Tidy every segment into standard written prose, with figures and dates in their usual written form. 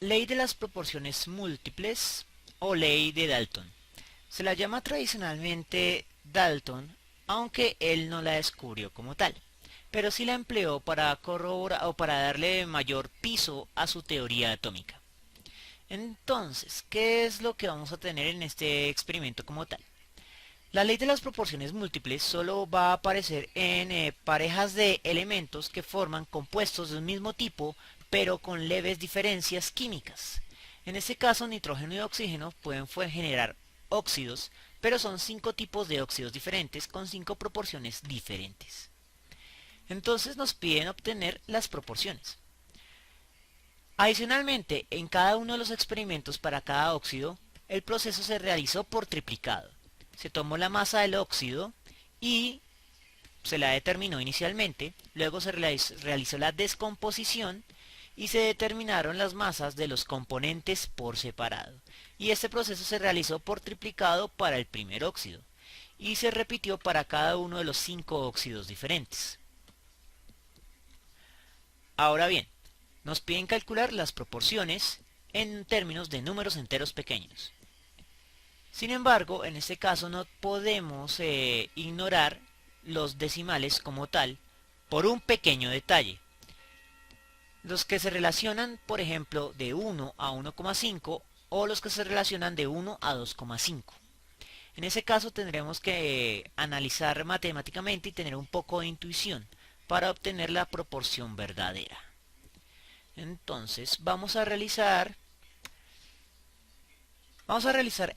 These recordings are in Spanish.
Ley de las proporciones múltiples o ley de Dalton. Se la llama tradicionalmente Dalton, aunque él no la descubrió como tal, pero sí la empleó para corroborar o para darle mayor piso a su teoría atómica. Entonces, ¿qué es lo que vamos a tener en este experimento como tal? La ley de las proporciones múltiples solo va a aparecer en parejas de elementos que forman compuestos de un mismo tipo, pero con leves diferencias químicas. En este caso, nitrógeno y oxígeno pueden generar óxidos, pero son 5 tipos de óxidos diferentes con 5 proporciones diferentes. Entonces nos piden obtener las proporciones. Adicionalmente, en cada uno de los experimentos para cada óxido, el proceso se realizó por triplicado. Se tomó la masa del óxido y se la determinó inicialmente, luego se realizó la descomposición y se determinaron las masas de los componentes por separado. Y este proceso se realizó por triplicado para el primer óxido y se repitió para cada uno de los 5 óxidos diferentes. Ahora bien, nos piden calcular las proporciones en términos de números enteros pequeños. Sin embargo, en este caso no podemos ignorar los decimales como tal por un pequeño detalle. Los que se relacionan, por ejemplo, de 1 a 1,5 o los que se relacionan de 1 a 2,5. En ese caso tendremos que analizar matemáticamente y tener un poco de intuición para obtener la proporción verdadera. Entonces vamos a realizar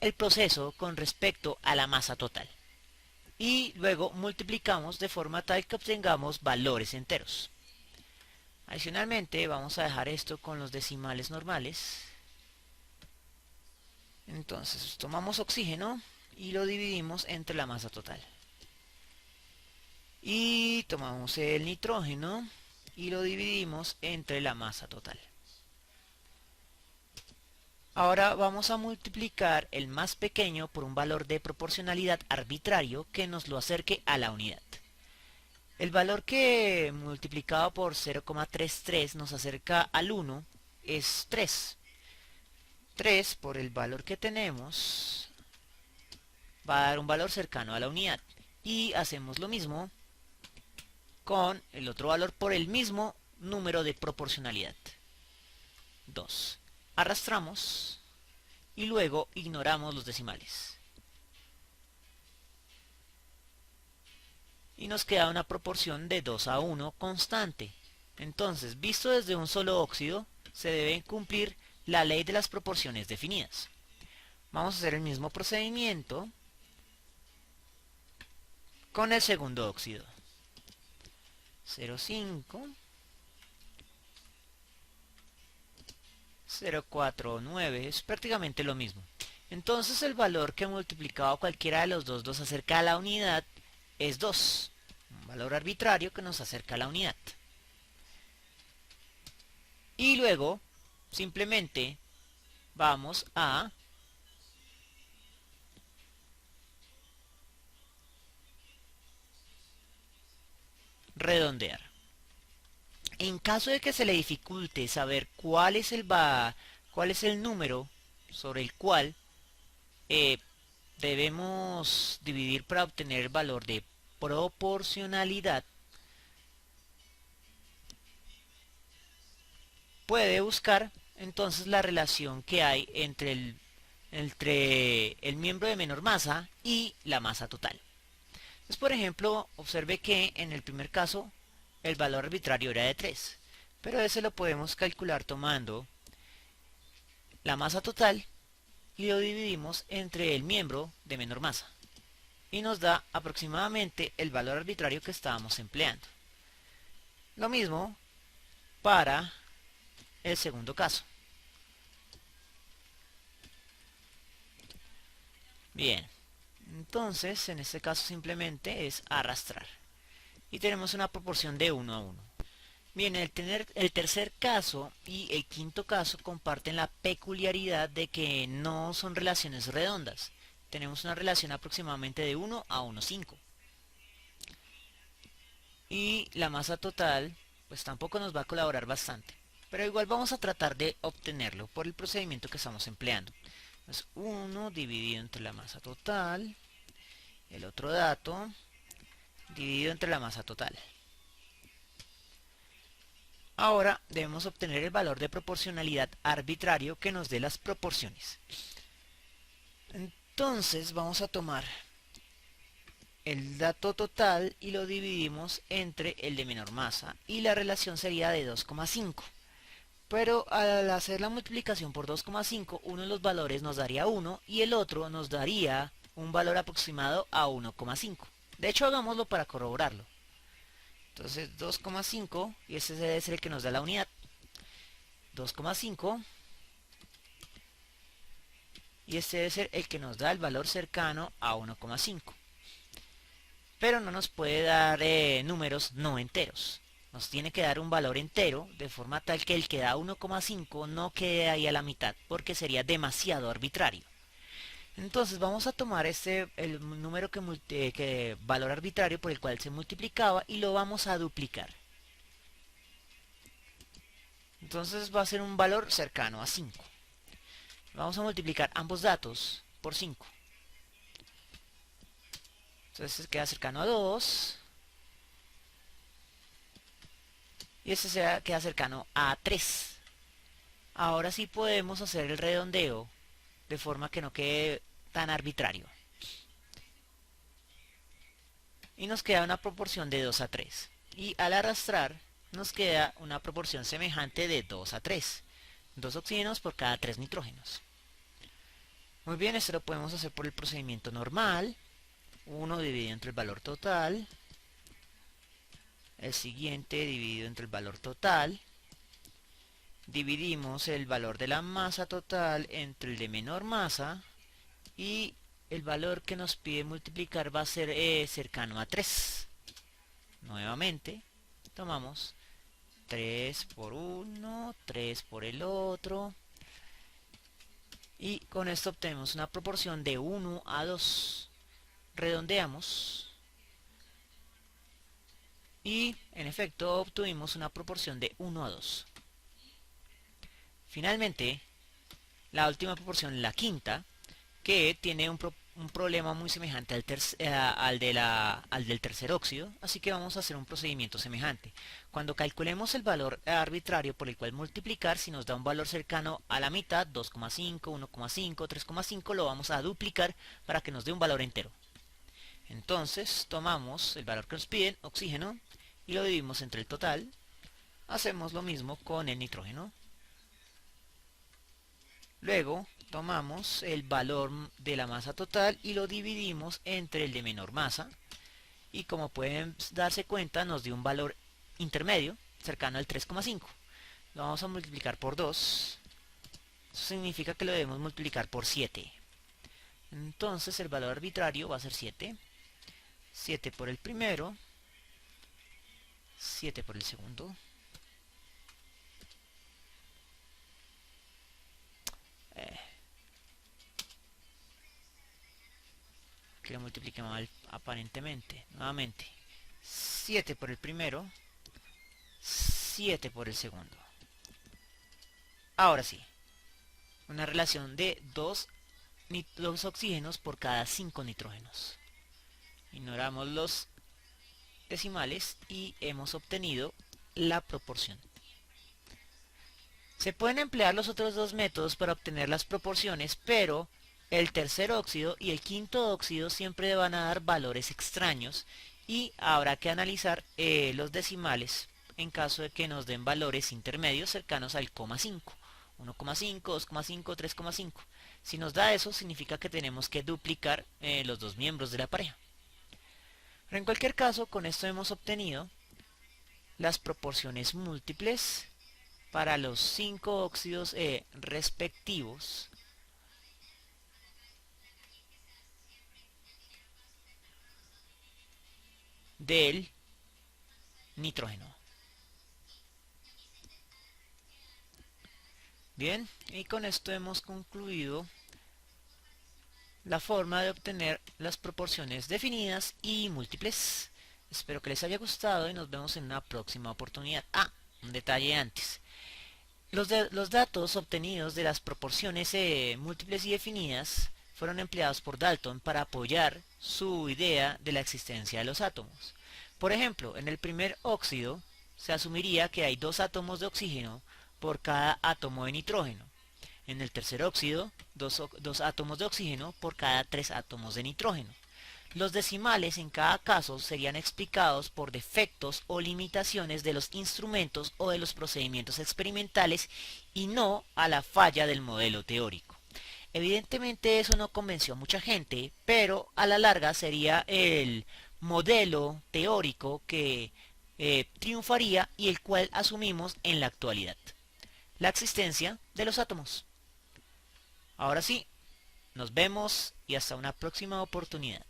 el proceso con respecto a la masa total. Y luego multiplicamos de forma tal que obtengamos valores enteros. Adicionalmente vamos a dejar esto con los decimales normales. Entonces tomamos oxígeno y lo dividimos entre la masa total. Y tomamos el nitrógeno y lo dividimos entre la masa total. Ahora vamos a multiplicar el más pequeño por un valor de proporcionalidad arbitrario que nos lo acerque a la unidad. El valor que multiplicado por 0,33 nos acerca al 1 es 3. 3 por el valor que tenemos va a dar un valor cercano a la unidad. Y hacemos lo mismo con el otro valor por el mismo número de proporcionalidad. 2. Arrastramos y luego ignoramos los decimales. Y nos queda una proporción de 2 a 1 constante. Entonces, visto desde un solo óxido, se debe cumplir la ley de las proporciones definidas. Vamos a hacer el mismo procedimiento con el segundo óxido. 0,5, 0,49, es prácticamente lo mismo. Entonces el valor que multiplicado cualquiera de los dos nos acerca a la unidad es 2, un valor arbitrario que nos acerca a la unidad. Y luego simplemente vamos a redondear. En caso de que se le dificulte saber cuál es el número sobre el cual eh, debemos dividir para obtener el valor de proporcionalidad, puede buscar entonces la relación que hay entre el miembro de menor masa y la masa total. Entonces, por ejemplo, observe que en el primer caso el valor arbitrario era de 3, pero ese lo podemos calcular tomando la masa total y lo dividimos entre el miembro de menor masa. Y nos da aproximadamente el valor arbitrario que estábamos empleando. Lo mismo para el segundo caso. Bien, entonces en este caso simplemente es arrastrar. Y tenemos una proporción de 1 a 1. Bien, el tercer caso y el quinto caso comparten la peculiaridad de que no son relaciones redondas. Tenemos una relación aproximadamente de 1 a 1,5. Y la masa total, pues tampoco nos va a colaborar bastante. pero igual vamos a tratar de obtenerlo por el procedimiento que estamos empleando. Es 1 dividido entre la masa total, el otro dato dividido entre la masa total. Ahora debemos obtener el valor de proporcionalidad arbitrario que nos dé las proporciones. Entonces vamos a tomar el dato total y lo dividimos entre el de menor masa y la relación sería de 2,5. Pero al hacer la multiplicación por 2,5, uno de los valores nos daría 1 y el otro nos daría un valor aproximado a 1,5. De hecho, hagámoslo para corroborarlo. Entonces 2,5 y ese debe ser el que nos da la unidad. 2,5 y este debe ser el que nos da el valor cercano a 1,5. Pero no nos puede dar números no enteros. Nos tiene que dar un valor entero de forma tal que el que da 1,5 no quede ahí a la mitad porque sería demasiado arbitrario. Entonces vamos a tomar el número que valor arbitrario por el cual se multiplicaba y lo vamos a duplicar. Entonces va a ser un valor cercano a 5. Vamos a multiplicar ambos datos por 5. Entonces queda cercano a 2. Y este queda cercano a 3. Ahora sí podemos hacer el redondeo de forma que no quede tan arbitrario. Y nos queda una proporción de 2 a 3. Y al arrastrar nos queda una proporción semejante de 2 a 3. 2 oxígenos por cada 3 nitrógenos. Muy bien, esto lo podemos hacer por el procedimiento normal. 1 dividido entre el valor total. El siguiente dividido entre el valor total. Dividimos el valor de la masa total entre el de menor masa. Y el valor que nos pide multiplicar va a ser cercano a 3. Nuevamente, tomamos 3 por uno, 3 por el otro. Y con esto obtenemos una proporción de 1 a 2. Redondeamos. Y en efecto obtuvimos una proporción de 1 a 2. Finalmente, la última proporción, la quinta, que tiene un problema muy semejante al del tercer óxido, así que vamos a hacer un procedimiento semejante. Cuando calculemos el valor arbitrario por el cual multiplicar, si nos da un valor cercano a la mitad, 2,5, 1,5, 3,5, lo vamos a duplicar para que nos dé un valor entero. Entonces tomamos el valor que nos piden, oxígeno, y lo dividimos entre el total. Hacemos lo mismo con el nitrógeno. Luego tomamos el valor de la masa total y lo dividimos entre el de menor masa. Y como pueden darse cuenta, nos dio un valor intermedio, cercano al 3,5. Lo vamos a multiplicar por 2. Eso significa que lo debemos multiplicar por 7. Entonces el valor arbitrario va a ser 7. 7 por el primero. 7 por el segundo. Que lo multiplique mal aparentemente. Nuevamente. 7 por el primero. 7 por el segundo. Ahora sí. Una relación de 2 oxígenos por cada 5 nitrógenos. Ignoramos los decimales y hemos obtenido la proporción. Se pueden emplear los otros dos métodos para obtener las proporciones, pero el tercer óxido y el quinto óxido siempre van a dar valores extraños y habrá que analizar los decimales en caso de que nos den valores intermedios cercanos al 0,5, 1,5, 2,5, 3,5. Si nos da eso, significa que tenemos que duplicar los dos miembros de la pareja. Pero en cualquier caso, con esto hemos obtenido las proporciones múltiples para los 5 óxidos respectivos del nitrógeno. Bien, y con esto hemos concluido la forma de obtener las proporciones definidas y múltiples. Espero que les haya gustado y nos vemos en una próxima oportunidad. Un detalle antes. Los datos obtenidos de las proporciones múltiples y definidas fueron empleados por Dalton para apoyar su idea de la existencia de los átomos. Por ejemplo, en el primer óxido se asumiría que hay 2 átomos de oxígeno por cada átomo de nitrógeno. En el tercer óxido, dos átomos de oxígeno por cada 3 átomos de nitrógeno. Los decimales en cada caso serían explicados por defectos o limitaciones de los instrumentos o de los procedimientos experimentales y no a la falla del modelo teórico. Evidentemente eso no convenció a mucha gente, pero a la larga sería el modelo teórico que triunfaría y el cual asumimos en la actualidad. La existencia de los átomos. Ahora sí, nos vemos y hasta una próxima oportunidad.